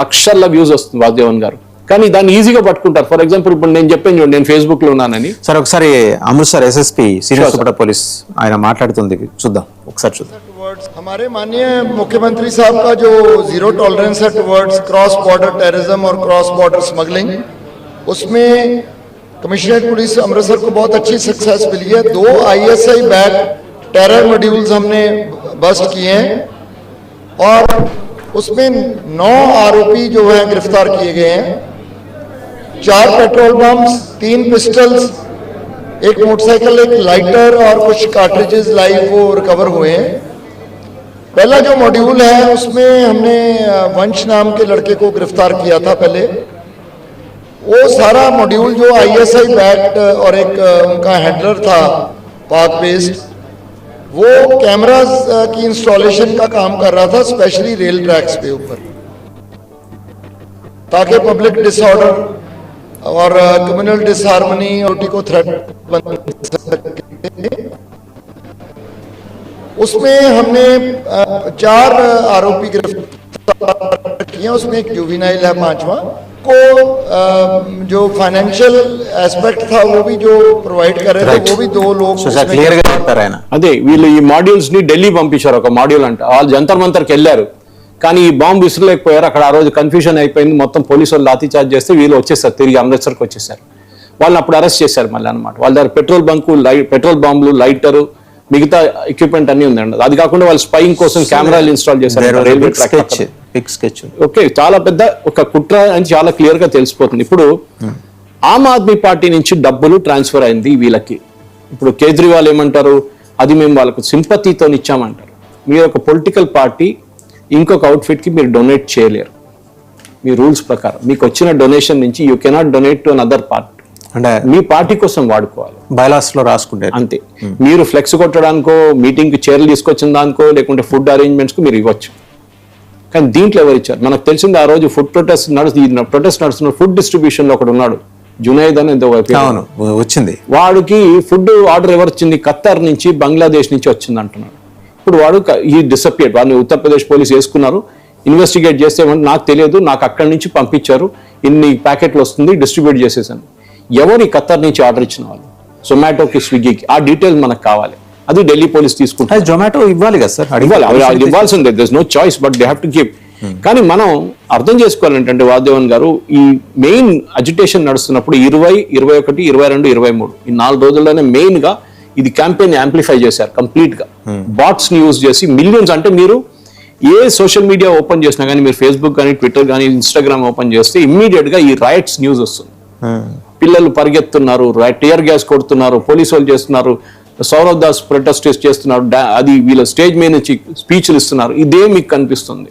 లక్షల వ్యూస్ వస్తుంది వాసుదేవన్ గారు, కానీ దాన్ని ఈజీగా పట్టుకుంటారు. ఫర్ ఎగ్జాంపుల్ ఇప్పుడు నేను చెప్పాను చూడండి, నేను ఫేస్బుక్ లో ఉన్నానని. సార్ ఒకసారి Amritsar SSP senior super police ఆయన మాట్లాడుతుంది, చూద్దాం ఒకసారి చూద్దాం. हमारे माननीय मुख्यमंत्री साहब का जो जीरो टॉलरेंस है टुवर्ड्स क्रॉस बॉर्डर टेररिज्म और क्रॉस बॉर्डर स्मगलिंग, उसमें कमिश्नरेट पुलिस अमृतसर को बहुत अच्छी सक्सेस मिली है. 2 ISI बैग टेरर मॉड्यूल्स हमने बस्ट किए हैं और उसमें 9 आरोपी जो है गिरफ्तार किए गए हैं. 4 पेट्रोल बम्स, 3 पिस्टल्स, एक मोटरसाइकिल, एक लाइटर और कुछ कार्ट्रिजेस लाइव वो रिकवर हुए हैं. पहला जो मॉड्यूल है उसमें हमने वंश नाम के लड़के को गिरफ्तार किया था पहले. वो सारा मॉड्यूल जो ISI बैट और एक उनका हैंडलर था पाक बेस्ड, वो कैमरास की इंस्टॉलेशन का काम कर रहा था स्पेशली रेल ट्रैक्स पे ऊपर, ताकि पब्लिक डिसऑर्डर और कम्युनल डिसहार्मनी और को थ्रेट बन सके. उसमें हमने 4 आरोपी गिरफ्तार किए. उसमें एक जुवेनाइल है 5वां को. जो फाइनेंशियल एस्पेक्ट था वो भी जो प्रोवाइड कर रहे थे वो भी 2 लोग క్లియర్ గా చెప్పారు ఆయన. అదే వీళ్ళు ఈ మాడ్యూల్స్ ని ఢిల్లీ పంపించారు. ఒక మాడ్యూల్ అంటే వాళ్ళు జంతర్ మంతర్కి వెళ్ళారు, కానీ ఈ బాంబు విసిరలేకపోయారు. అక్కడ ఆ రోజు కన్ఫ్యూజన్ అయిపోయింది, మొత్తం పోలీసు వాళ్ళు లాఠీ చార్జ్ చేస్తే వీళ్ళు వచ్చేసారు, తిరిగి అమృత్సర్కి వచ్చేసారు. వాళ్ళని అప్పుడు అరెస్ట్ చేశారు మళ్ళీ అనమాట. వాళ్ళ దగ్గర పెట్రోల్ బాంబులు, లైటరు, మిగతా ఎక్విప్మెంట్ అన్ని ఉందండి. అది కాకుండా వాళ్ళు స్పైయింగ్ కోసం కెమెరాలు ఇన్స్టాల్ చేశారు రైల్వే ట్రాక్. ఓకే, చాలా పెద్ద ఒక కుట్ర అని చాలా క్లియర్ గా తెలిసిపోతుంది. ఇప్పుడు ఆమ్ ఆద్మీ పార్టీ నుంచి డబ్బులు ట్రాన్స్ఫర్ అయింది వీళ్ళకి. ఇప్పుడు కేజ్రీవాల్ ఏమంటారు, అది మేము వాళ్ళకు సింపతితో ఇచ్చామంటారు. మీరు ఒక పొలిటికల్ పార్టీ ఇంకొక అవుట్ఫిట్ కి మీరు డొనేట్ చేయలేరు. మీ రూల్స్ ప్రకారం మీకు వచ్చిన డొనేషన్ నుంచి you cannot donate to another party, అంటే మీ పార్టీ కోసం వాడుకోవాలి. బైలాస్ లో రాసుకుంటే అంతే. మీరు ఫ్లెక్స్ కొట్టడానికో, మీటింగ్ కి చైర్లు తీసుకొచ్చిన దానికో, లేకుంటే ఫుడ్ అరేంజ్మెంట్స్ కు మీరు ఇవ్వచ్చు. కానీ దీంట్లో ఎవరు ఇచ్చారు మనకు తెలిసింది. ఆ రోజు ఫుడ్ ప్రొటెస్ట్ నడుస్తున్న ఫుడ్ డిస్ట్రిబ్యూషన్ లో ఒకడు ఉన్నాడు, జునైద్ అని ఎంతో వచ్చింది. వాడికి ఫుడ్ ఆర్డర్ ఎవరు వచ్చింది, ఖత్తర్ నుంచి, బంగ్లాదేశ్ నుంచి వచ్చింది అంటున్నాడు. ఇప్పుడు వాడు ఈ డిసపియర్డ్. వాడిని ఉత్తరప్రదేశ్ పోలీసు వేసుకున్నారు, ఇన్వెస్టిగేట్ చేస్తే నాకు తెలియదు, నాకు అక్కడి నుంచి పంపించారు, ఇన్ని ప్యాకెట్లు వస్తుంది, డిస్ట్రిబ్యూట్ చేసేసాను. ఎవరు ఈ ఖత్తర్ నుంచి ఆర్డర్ ఇచ్చిన వాళ్ళు, జొమాటోకి, స్విగ్గీకి, ఆ డీటెయిల్స్ మనకు కావాలి. అది ఢిల్లీ పోలీస్ తీసుకుంటారు. జొమాటో ఇవ్వాలి కదా సార్, ఇవ్వాల్సిందే, there is no choice, but they have to give. కానీ మనం అర్థం చేసుకోవాలంటే వాసుదేవన్ గారు, ఈ మెయిన్ అజిటేషన్ నడుస్తున్నప్పుడు 20, 21, 22, 23 ఈ 4 రోజుల్లోనే మెయిన్ గా ఇది క్యాంపెయిన్ యాంప్లిఫై చేశారు కంప్లీట్ గా. బాట్స్ ని యూజ్ చేసి మిలియన్స్, అంటే మీరు ఏ సోషల్ మీడియా ఓపెన్ చేసినా కానీ, మీరు ఫేస్బుక్ కానీ, ట్విట్టర్ కానీ, ఇన్స్టాగ్రామ్ ఓపెన్ చేస్తే ఇమ్మీడియట్ గా ఈ రైట్స్ న్యూస్ వస్తుంది. పిల్లలు పరిగెత్తున్నారు, టియర్ గ్యాస్ కొడుతున్నారు, పోలీసు వాళ్ళు చేస్తున్నారు, సౌరవ్ దాస్ ప్రొటెస్ట్ చేస్తున్నారు, అది వీళ్ళ స్టేజ్ మీద నుంచి స్పీచ్లు ఇస్తున్నారు. ఇదే మీకు కనిపిస్తుంది.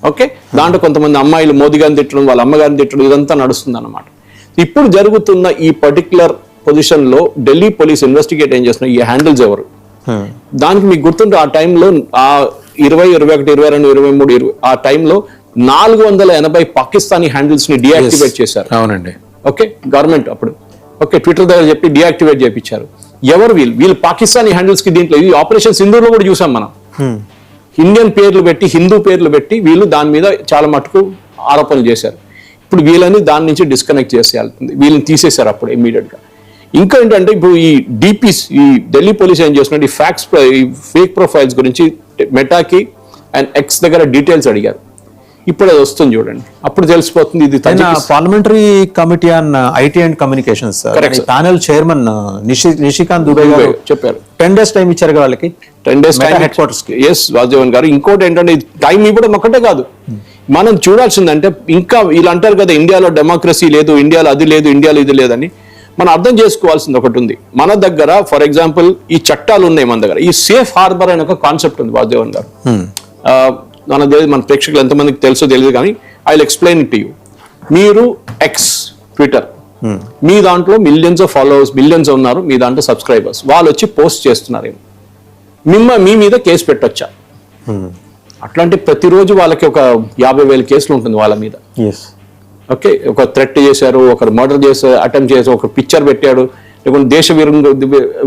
ఓకే, దాంట్లో కొంతమంది అమ్మాయిలు మోదీ గారిని తిట్టడం, వాళ్ళ అమ్మగారిని తిట్టడం, ఇదంతా నడుస్తుంది అన్నమాట. ఇప్పుడు జరుగుతున్న ఈ పర్టికులర్ పొజిషన్ లో ఢిల్లీ పోలీస్ ఇన్వెస్టిగేట్ ఏం చేస్తున్నారు, ఈ హ్యాండిల్స్ ఎవరు, దానికి మీకు గుర్తుంటే ఆ టైంలో ఆ 20, 21, 22, 23 ఆ టైంలో 480 పాకిస్తానీ హ్యాండిల్స్ ని డియాక్టివేట్ చేశారు. అవునండి. ఓకే, గవర్నమెంట్ అప్పుడు ఓకే ట్విట్టర్ దగ్గర చెప్పి డియాక్టివేట్ చేయించారు. ఎవరు వీళ్ళు పాకిస్తానీ హ్యాండిల్స్ కి. దీంట్లో ఇది ఆపరేషన్ సింధూర్లో కూడా చూసాం మనం. ఇండియన్ పేర్లు పెట్టి, హిందూ పేర్లు పెట్టి వీళ్ళు దాని మీద చాలా మటుకు ఆరోపణలు చేశారు. ఇప్పుడు వీళ్ళని దాని నుంచి డిస్కనెక్ట్ చేసేయాలి, వీళ్ళని తీసేశారు అప్పుడు ఇమ్మీడియట్ గా. ఇంకా ఏంటంటే ఇప్పుడు ఈ డిపిస్, ఈ ఢిల్లీ పోలీస్ ఏం చేస్తున్నారు, ఈ ఫేక్ ప్రొఫైల్స్ గురించి మెటాకి అండ్ ఎక్స్ దగ్గర డీటెయిల్స్ అడిగారు. ఇప్పుడు అది వస్తుంది చూడండి, అప్పుడు తెలిసిపోతుంది. ఇది parliamentary committee on IT and communications panel chairman Nishikant Dubey గారు చెప్పారు 10 days టైం ఇచ్చారు వాళ్ళకి. 10 days టైం హెడ్ క్వార్టర్స్ కి. ఎస్ వాసుదేవన్ గారు, ఇంకోటి ఏంటంటే టైం ఇవ్వడం ఒకటే కాదు, మనం చూడాల్సిందంటే ఇంకా వీళ్ళు అంటారు కదా ఇండియాలో డెమోక్రసీ లేదు, ఇండియాలో అది లేదు, ఇండియాలో ఇది లేదని. మనం అర్థం చేసుకోవాల్సింది ఒకటి ఉంది మన దగ్గర. ఫర్ ఎగ్జాంపుల్ ఈ చట్టాలు ఉన్నాయి మన దగ్గర. ఈ సేఫ్ హార్బర్ అనే ఒక కాన్సెప్ట్ ఉంది వాసుదేవన్ గారు. మన ప్రేక్షకులు ఎంతమందికి తెలుసో తెలియదు కానీ I will explain it to you. మీరు ఎక్స్ ట్విట్టర్, మీ దాంట్లో మిలియన్స్ ఆఫ్ ఫాలోవర్స్, మిలియన్స్ ఉన్నారు, మీ దాంట్లో సబ్స్క్రైబర్స్, వాళ్ళు వచ్చి పోస్ట్ చేస్తున్నారు, మీ మీద కేసు పెట్టొచ్చా? అట్లాంటి ప్రతిరోజు వాళ్ళకి ఒక 50,000 కేసులు ఉంటుంది వాళ్ళ మీద. ఓకే, ఒక థ్రెట్ చేశారు, ఒకరు మర్డర్ చేశారు, అటెంప్ట్ చేశారు, ఒక పిక్చర్ పెట్టాడు, లేకుంటే దేశ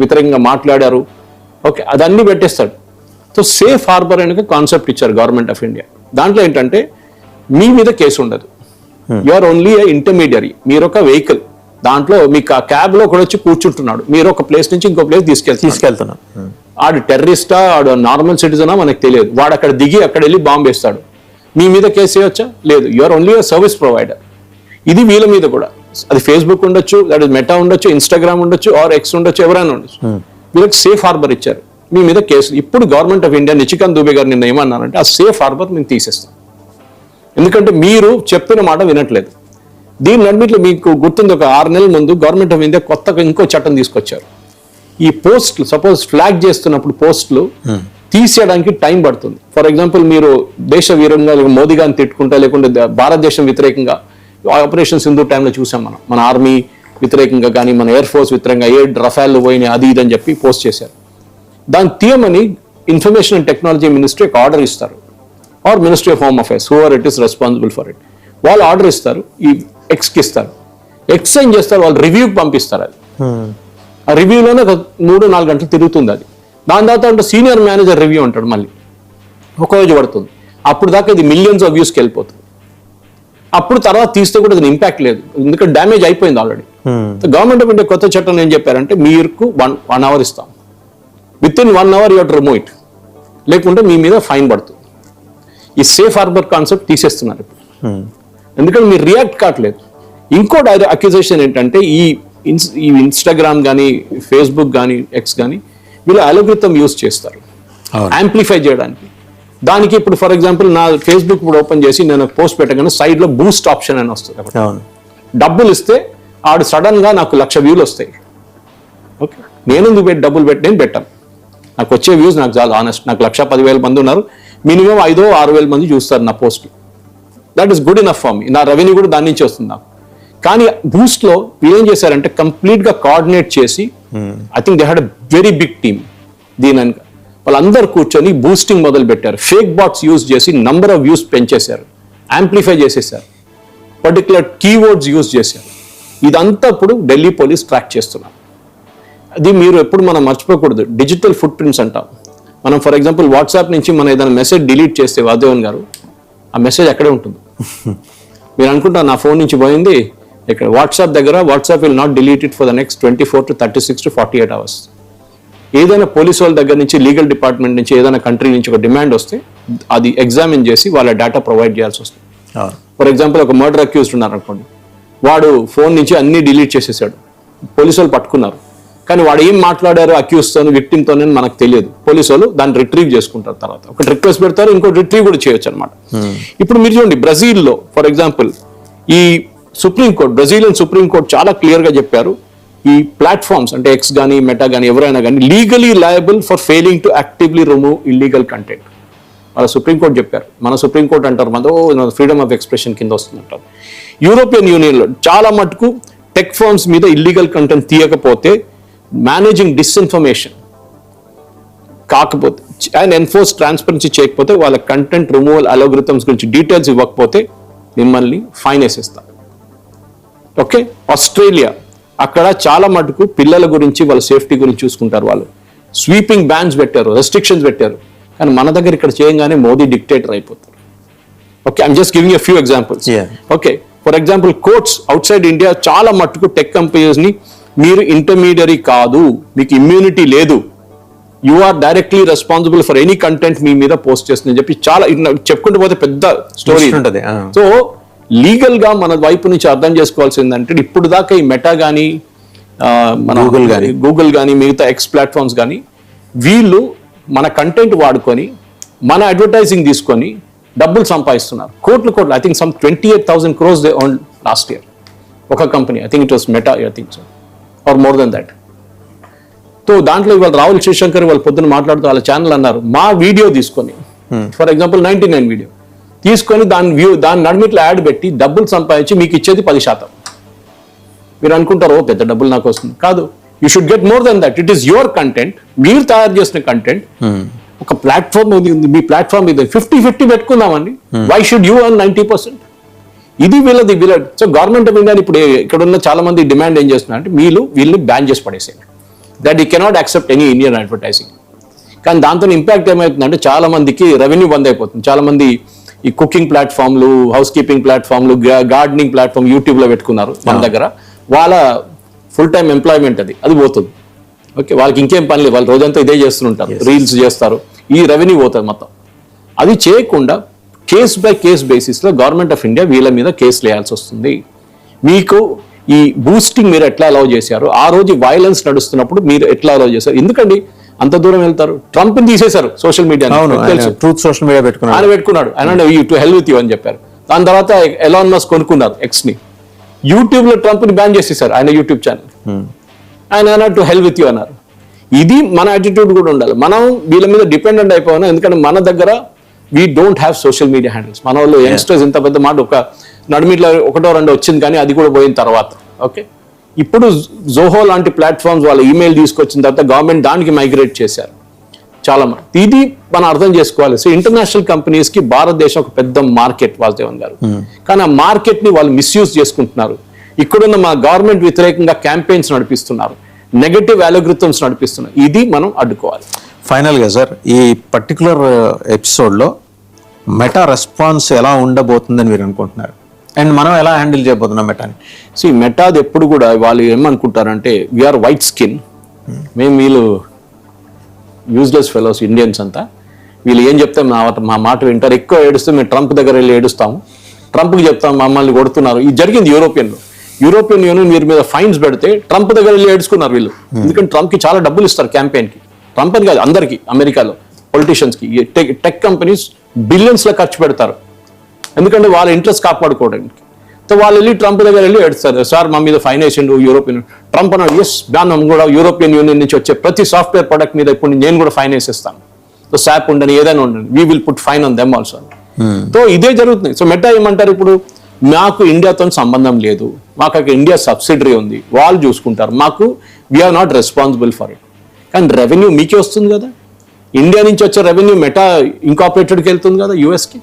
వ్యతిరేకంగా మాట్లాడారు. ఓకే, అదన్నీ పెట్టేస్తాడు. సో సేఫ్ హార్బర్ అనే కాన్సెప్ట్ ఇచ్చారు గవర్నమెంట్ ఆఫ్ ఇండియా. దాంట్లో ఏంటంటే మీ మీద కేసు ఉండదు. You are only a intermediary. మీరు ఒక వెహికల్, దాంట్లో మీకు ఆ క్యాబ్ లో కూడా వచ్చి కూర్చుంటున్నాడు, మీరు ఒక ప్లేస్ నుంచి ఇంకో ప్లేస్ తీసుకెళ్తున్నాడు. ఆడు టెర్రరిస్టా, ఆడు నార్మల్ సిటిజనా మనకు తెలియదు. వాడు అక్కడ దిగి అక్కడ వెళ్ళి బాంబు వేస్తాడు, మీ మీద కేసు వేయొచ్చా? లేదు. You are only a service provider. ఇది వీళ్ళ మీద కూడా. అది ఫేస్బుక్ ఉండొచ్చు, దట్ ఇస్ మెటా ఉండొచ్చు, ఇన్స్టాగ్రామ్ ఉండొచ్చు, ఆర్ ఎక్స్ ఉండొచ్చు, ఎవరైనా ఉండొచ్చు. వీళ్ళకి సేఫ్ హార్బర్ ఇచ్చారు, మీ మీద కేసు. ఇప్పుడు government of India Nishikant Dubey గారు నిన్న ఏమన్నారంటే ఆ సేఫ్ హార్బర్ మేము తీసేస్తాం, ఎందుకంటే మీరు చెప్తున్న మాట వినట్లేదు. దీని అన్నింటిలో మీకు గుర్తుంది, ఒక 6 నెలల ముందు గవర్నమెంట్ ఆఫ్ ఇండియా కొత్తగా ఇంకో చట్టం తీసుకొచ్చారు. ఈ పోస్టులు సపోజ్ ఫ్లాగ్ చేస్తున్నప్పుడు పోస్టులు తీసేయడానికి టైం పడుతుంది. ఫర్ ఎగ్జాంపుల్, మీరు దేశ వీరంగా మోదీ గారిని తిట్టుకుంటా, లేకుంటే భారతదేశం వ్యతిరేకంగా ఆపరేషన్ సింధూర్ టైంలో చూసాం మనం, మన ఆర్మీ వ్యతిరేకంగా కానీ మన ఎయిర్ ఫోర్స్ వ్యతిరేకంగా రఫాల్ పోయినాయి అది ఇదని చెప్పి పోస్ట్ చేశారు. దాన్ని తీయమని ఇన్ఫర్మేషన్ అండ్ టెక్నాలజీ మినిస్ట్రీ ఒక ఆర్డర్ ఇస్తారు, or ministry of home affairs, who are it is responsible for it. వాళ్ళు ఆర్డర్ ఇస్తారు, ఈ ఎక్స్కి ఇస్తారు, ఎక్స్ ఏం చేస్తారు, వాళ్ళు రివ్యూకి పంపిస్తారు. అది ఆ రివ్యూలోనే ఒక 3-4 గంటలు తిరుగుతుంది అది. దాని తర్వాత సీనియర్ మేనేజర్ రివ్యూ ఉంటాడు, మళ్ళీ ఒక రోజు పడుతుంది. అప్పుడు దాకా ఇది మిలియన్స్ ఆఫ్ వ్యూస్కి వెళ్ళిపోతుంది. అప్పుడు తర్వాత తీస్తే కూడా అది ఇంపాక్ట్ లేదు, ఎందుకంటే డ్యామేజ్ అయిపోయింది ఆల్రెడీ. గవర్నమెంట్ ఆఫ్ ఇండియా కొత్త చట్టం ఏం చెప్పారంటే, మీకు 1 అవర్ ఇస్తాం, within 1 hour you have to remove it, లేకుంటే మీ మీద ఫైన్ పడుతుంది. ఈ సేఫ్ హార్బర్ కాన్సెప్ట్ తీసేస్తున్నారు ఇప్పుడు, ఎందుకంటే మీరు రియాక్ట్ కావట్లేదు. ఇంకోటి అక్యూజేషన్ ఏంటంటే, ఈ ఇన్స్టాగ్రామ్ కానీ ఫేస్బుక్ కానీ ఎక్స్ కానీ వీళ్ళు అలోగ్రితం యూజ్ చేస్తారు యాంప్లిఫై చేయడానికి. దానికి ఇప్పుడు ఫర్ ఎగ్జాంపుల్ నా ఫేస్బుక్ ఇప్పుడు ఓపెన్ చేసి నేను పోస్ట్ పెట్టగానే సైడ్ లో బూస్ట్ ఆప్షన్ అని వస్తుంది. డబ్బులు ఇస్తే ఆడు సడన్ గా నాకు 1,00,000 వ్యూలు వస్తాయి. ఓకే, నేను డబ్బులు పెట్టి నేను పెట్టాను, నాకు వచ్చే వ్యూస్ నాకు చాలా ఆనెస్ట్. నాకు 1,10,000 మంది ఉన్నారు, మినిమం 5,000-6,000 మంది చూస్తారు నా post. That is good enough for me. నా రెవెన్యూ కూడా దాని నుంచి వస్తుంది నాకు. కానీ బూస్ట్ లో ఏం చేశారంటే కంప్లీట్ గా కోఆర్డినేట్ చేసి, I think they had a very big team. దీని వాళ్ళందరూ కూర్చొని బూస్టింగ్ మొదలు పెట్టారు. ఫేక్ బాట్స్ యూజ్ చేసి నంబర్ ఆఫ్ వ్యూస్ పెంచేశారు, యాంప్లిఫై చేసేసారు, పర్టికులర్ కీవర్డ్స్ యూజ్ చేశారు. ఇదంతా ఇప్పుడు ఢిల్లీ పోలీస్ ట్రాక్ చేస్తున్నారు. అది మీరు ఎప్పుడు మనం మర్చిపోకూడదు, డిజిటల్ ఫుట్ ప్రింట్స్ అంటాం మనం. ఫర్ ఎగ్జాంపుల్ వాట్సాప్ నుంచి మనం ఏదైనా మెసేజ్ డిలీట్ చేస్తే వాదేవన్ గారు, ఆ మెసేజ్ అక్కడే ఉంటుంది. మీరు అనుకుంటా నా ఫోన్ నుంచి పోయింది ఇక్కడ వాట్సాప్ దగ్గర, WhatsApp will not delete it for the next 24 to 36 to 48 hours. ఏదైనా పోలీసు వాళ్ళ దగ్గర నుంచి, లీగల్ డిపార్ట్మెంట్ నుంచి, ఏదైనా కంట్రీ నుంచి ఒక డిమాండ్ వస్తే అది ఎగ్జామిన్ చేసి వాళ్ళ డేటా ప్రొవైడ్ చేయాల్సి వస్తుంది. ఫర్ ఎగ్జాంపుల్, ఒక మర్డర్ అక్యూజ్డ్ ఉన్నారు అనుకోండి, వాడు ఫోన్ నుంచి అన్ని డిలీట్ చేసేసాడు, పోలీసు వాళ్ళు పట్టుకున్నారు, కానీ వాడు ఏం మాట్లాడారు అక్యూజ్తో విక్టిమ్తోనే మనకు తెలియదు. పోలీసు వాళ్ళు దాన్ని రిట్రీవ్ చేసుకుంటారు, తర్వాత ఒకటి రిక్వెస్ట్ పెడతారు, ఇంకోటి రిట్రీవ్ కూడా చేయొచ్చు అనమాట. ఇప్పుడు మీరు చూడండి, బ్రెజిల్లో ఫర్ ఎగ్జాంపుల్ ఈ సుప్రీంకోర్టు, బ్రెజిలియన్ సుప్రీంకోర్టు చాలా క్లియర్ గా చెప్పారు, ఈ ప్లాట్ఫామ్స్ అంటే ఎక్స్ కానీ మెటా కానీ ఎవరైనా కానీ legally liable for failing to actively remove illegal content. వాళ్ళ సుప్రీంకోర్టు చెప్పారు. మన సుప్రీంకోర్టు అంటారు మన ఫ్రీడమ్ ఆఫ్ ఎక్స్ప్రెషన్ కింద వస్తుందంటారు. యూరోపియన్ యూనియన్లో చాలా మటుకు టెక్ ఫర్మ్స్ మీద ఇల్లీగల్ కంటెంట్ తీయకపోతే, మేనేజింగ్ డిస్ఇన్ఫర్మేషన్ కాకపోతే అండ్ ఎన్ఫోర్స్ ట్రాన్స్పరెన్సీ చేయకపోతే, వాళ్ళ కంటెంట్ రిమూవల్ అలోగ్రిథమ్స్ గురించి డీటెయిల్స్ ఇవ్వకపోతే మిమ్మల్ని ఫైన్ వేసేస్తారు. ఓకే, ఆస్ట్రేలియా అక్కడ చాలా మటుకు పిల్లల గురించి వాళ్ళ సేఫ్టీ గురించి చూసుకుంటారు. వాళ్ళు స్వీపింగ్ బ్యాన్స్ పెట్టారు, రెస్ట్రిక్షన్స్ పెట్టారు. కానీ మన దగ్గర ఇక్కడ చేయగానే మోదీ డిక్టేటర్ అయిపోతారు. Okay, I'm just giving a few examples. Okay, for example courts out side India చాలా మటుకు టెక్ కంపెనీస్ ని, మీరు ఇంటర్మీడియరీ కాదు, మీకు ఇమ్యూనిటీ లేదు, you are directly responsible for any content మీ మీద పోస్ట్ చేస్తుందని చెప్పి చాలా చెప్పుకుంటూ పోతే పెద్ద స్టోరీ ఉంటుంది. సో లీగల్ గా మన వైపు నుంచి అర్థం చేసుకోవాల్సిందంటే, ఇప్పుడు దాకా ఈ మెటా కానీ మన గూగుల్ కానీ మిగతా ఎక్స్ ప్లాట్ఫామ్స్ కానీ వీళ్ళు మన కంటెంట్ వాడుకొని మన అడ్వర్టైజింగ్ తీసుకొని డబ్బులు సంపాదిస్తున్నారు, కోట్లు. I think some 28,000 crores they own last year ఒక కంపెనీ. I think it was Meta, I think so, or more than that. So దాంట్లో ఇవాళ రాహుల్ శివశంకర్ వాళ్ళు పొద్దున్న మాట్లాడుతూ వాళ్ళ ఛానల్ అన్నారు, మా వీడియో తీసుకొని ఫర్ ఎగ్జాంపుల్ 99 వీడియో తీసుకొని దాని నడిమిట్లో యాడ్ పెట్టి డబ్బులు సంపాదించి మీకు ఇచ్చేది 10%. మీరు అనుకుంటారు, ఓ పెద్ద డబ్బులు నాకు వస్తుంది. కాదు, you should get more than that. It is your content, మీరు తయారు చేసిన కంటెంట్. ఒక ప్లాట్ఫామ్ ఉంది, మీ ప్లాట్ఫామ్ ఇది 50-50 పెట్టుకుందామండి. Why should you earn 90%? ఇది వీళ్ళది. సో గవర్నమెంట్ ఆఫ్ ఇండియా ఇప్పుడు ఇక్కడ ఉన్న చాలా మంది డిమాండ్ ఏం చేస్తున్నారు అంటే, వీళ్ళని బ్యాన్ చేసి పడేసేయండి, that you cannot accept any Indian advertising. కానీ దాంతో ఇంపాక్ట్ ఏమవుతుందంటే, చాలా మందికి రెవెన్యూ బంద్ అయిపోతుంది. చాలా మంది ఈ కుకింగ్ ప్లాట్ఫామ్లు, హౌస్ కీపింగ్ ప్లాట్ఫామ్లు, గార్డెనింగ్ ప్లాట్ఫామ్ యూట్యూబ్లో పెట్టుకున్నారు మన దగ్గర. వాళ్ళ ఫుల్ టైం ఎంప్లాయ్మెంట్ అది పోతుంది. ఓకే, వాళ్ళకి ఇంకేం పని లేదు, వాళ్ళు రోజంతా ఇదే చేస్తుంటారు, రీల్స్ చేస్తారు, ఈ రెవెన్యూ పోతుంది మొత్తం. అది చేయకుండా కేస్ బై కేస్ బేసిస్లో గవర్నమెంట్ ఆఫ్ ఇండియా వీళ్ళ మీద కేసులు వేయాల్సి వస్తుంది. మీకు ఈ బూస్టింగ్ మీరు ఎట్లా అలౌ చేశారు, ఆ రోజు వైలెన్స్ నడుస్తున్నప్పుడు మీరు ఎట్లా అలౌ చేశారు? ఎందుకండి అంత దూరం వెళ్తారు? ట్రంప్ తీసేశారు social media, truth social media పెట్టుకున్నాడు. ఆయన టు హెల్ విత్ యూ అని చెప్పారు. దాని తర్వాత ఎలాన్ మస్క్ కొనుక్కున్నారు ఎక్స్ ని. యూట్యూబ్ లో ట్రంప్ ని బ్యాన్ చేసేసారు ఆయన యూట్యూబ్ ఛానల్. ఆయన అన్నారు టు హెల్ విత్ యూ అన్నారు. ఇది మన యాటిట్యూడ్ కూడా ఉండాలి. మనం వీళ్ళ మీద డిపెండెంట్ అయిపోయినా, ఎందుకంటే మన దగ్గర we don't have social media handles. మన వాళ్ళు యంగ్స్టర్స్ ఇంత పెద్ద మాట ఒక నడుమిట్లో ఒకటో రెండో వచ్చింది, కానీ అది కూడా పోయిన తర్వాత. ఓకే, ఇప్పుడు జోహో లాంటి ప్లాట్ఫామ్స్ వాళ్ళ ఈమెయిల్ తీసుకొచ్చిన తర్వాత గవర్నమెంట్ దానికి మైగ్రేట్ చేశారు చాలా మంది. ఇది మనం అర్థం చేసుకోవాలి. సో ఇంటర్నేషనల్ కంపెనీస్ కి భారతదేశం ఒక పెద్ద మార్కెట్ వాసుదేవన్ గారు, కానీ ఆ మార్కెట్ ని వాళ్ళు మిస్యూజ్ చేసుకుంటున్నారు. ఇక్కడున్న మా గవర్నమెంట్ వ్యతిరేకంగా క్యాంపెయిన్స్ నడిపిస్తున్నారు, నెగటివ్ అలగరిథమ్స్ నడిపిస్తున్నారు. ఇది మనం అడ్డుకోవాలి. ఫైనల్ గా సార్, ఈ పర్టికులర్ ఎపిసోడ్ లో మెటా రెస్పాన్స్ ఎలా ఉండబోతుందని మీరు అనుకుంటున్నారు, అండ్ మనం ఎలా హ్యాండిల్ చేయబోతున్నాం మెటాని? సో ఈ మెటాది ఎప్పుడు కూడా వాళ్ళు ఏమనుకుంటారంటే వీఆర్ వైట్ స్కిన్, మేము వీళ్ళు యూజ్లెస్ ఫెలోస్ ఇండియన్స్ అంతా, వీళ్ళు ఏం చెప్తే మా మాట వింటారు. ఎక్కువ ఏడుస్తే మేము ట్రంప్ దగ్గర వెళ్ళి ఏడుస్తాము, ట్రంప్కి చెప్తాము మమ్మల్ని కొడుతున్నారు. ఇది జరిగింది యూరోపియన్ యూనియన్ వీరి మీద ఫైన్స్ పెడితే ట్రంప్ దగ్గర వెళ్ళి ఏడుచుకున్నారు వీళ్ళు. ఎందుకంటే ట్రంప్కి చాలా డబ్బులు ఇస్తారు క్యాంపెయిన్కి, ట్రంప్ అని కాదు అందరికీ, అమెరికాలో పొలిటీషియన్స్కి, టెక్ కంపెనీస్ బిలియన్స్ లో ఖర్చు పెడతారు, ఎందుకంటే వాళ్ళ ఇంట్రెస్ట్ కాపాడుకోవడానికి. సో వాళ్ళు వెళ్ళి ట్రంప్ దగ్గర వెళ్ళి ఏడుస్తారు, సార్ మా మీద ఫైన్ వేసిండు యూరోపియన్. ట్రంప్ అన్నాడు, ఎస్ బ్యాన్ కూడా యూరోపియన్ యూనియన్ నుంచి వచ్చే ప్రతి సాఫ్ట్వేర్ ప్రొడక్ట్ మీద ఇప్పుడు నేను కూడా ఫైన్ వేసేస్తాను. సో శాప్ ఉండని ఏదైనా ఉండండి, we will put fine on them also. So ఇదే జరుగుతుంది. సో మెటా ఏమంటారు ఇప్పుడు, మాకు ఇండియాతో సంబంధం లేదు, మాకు అక్కడ ఇండియా సబ్సిడరీ ఉంది, వాళ్ళు చూసుకుంటారు, మాకు we are not responsible for it. కానీ రెవెన్యూ మీకే వస్తుంది కదా, ఇండియా నుంచి వచ్చే రెవెన్యూ మెటా ఇంకాపరేటెడ్కి వెళ్తుంది కదా యూఎస్కి,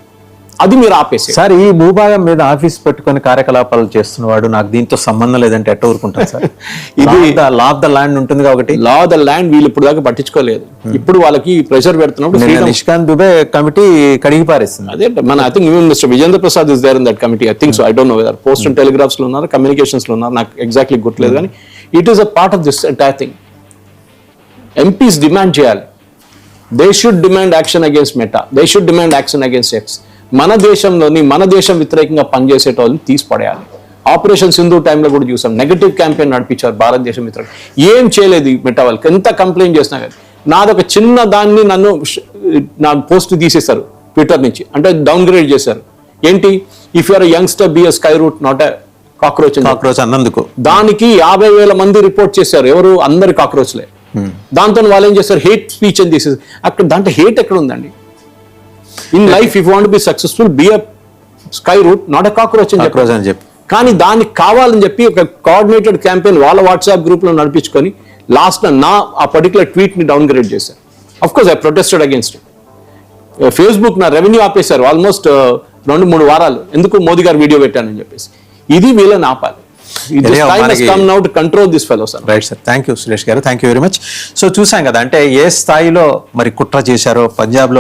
అది మీరు ఆపేసి. సార్, ఈ భూభాగం మీద ఆఫీస్ పెట్టుకుని కార్యకలాపాలు చేస్తున్నవాడు నాకు దీంతో సంబంధం లేదంటే ఎట్ట ఊరుకుంటారు సార్? ఇది లా ఆఫ్ ద ల్యాండ్ ఉంటుంది కాబట్టి, లా ఆఫ్ ద ల్యాండ్ వీళ్ళు ఇప్పుడు దాకా పట్టించుకోలేదు. ఇప్పుడు వాళ్ళకి ప్రెషర్ పెడుతున్నప్పుడు నిష్కాంత్ దుబే కమిటీ కడిగి పారేస్తుంది. అదే మన I think mister Vijendra Prasad is there in that committee. I think so, I don't know whether post and telegraphs లో ఉన్నారు, కమ్యూనికేషన్స్ లో ఉన్నారు, నాకు ఎగ్జాక్ట్లీ గుర్తులేదు. కానీ it is a part of this entire thing. MPs demand చేయాలి, they should demand action against Meta, they should demand action against X. మన దేశం వ్యతిరేకంగా పనిచేసేటోళ్ళని తీసి పడేయాలి. ఆపరేషన్ సింధు టైంలో కూడా చూసాం, నెగటివ్ క్యాంపెయిన్ నడిపించారు భారతదేశం వ్యతిరేకంగా. ఏం చేయలేదు మెటా వాళ్ళకి, ఎంత కంప్లైంట్ చేసినా కానీ. నాదొక చిన్న దాన్ని నా పోస్ట్ తీసేశారు ట్విట్టర్ నుంచి, అంటే డౌన్ గ్రేడ్ చేశారు. ఏంటి, if you're youngster be a sky root not a cockroach అన్నందుకు దానికి 50,000 మంది రిపోర్ట్ చేశారు. ఎవరు? అందరు కాక్రోచ్లే. దాంతో వాళ్ళు ఏం చేస్తారు, హేట్ స్పీచ్ అని తీసేసి. అక్కడ దాంట్లో హేట్ ఎక్కడ ఉందండి? In life if want be successful be a sky root not a cockroach అని చెప్పి. కానీ దానికి కావాలని చెప్పి ఒక కోఆర్డినేటెడ్ క్యాంపెయిన్ వాళ్ళ వాట్సాప్ గ్రూప్ లో నడిపించుకొని లాస్ట్ ఆ పర్టికులర్ ట్వీట్ ని డౌన్ గ్రేడ్ చేశారు. Of course I protested against it. Facebook నా రెవెన్యూ ఆపేశారు ఆల్మోస్ట్ 2-3 వారాలు, ఎందుకు మోదీ గారు వీడియో పెట్టానని చెప్పేసి. ఇది వీళ్ళని ఆపాలి. Control this fellows. Right sir, thank you Suresh garu, thank you very much. So చూసాం కదా, అంటే ఏ స్థాయిలో మరి కుట్ర చేశారో పంజాబ్ లో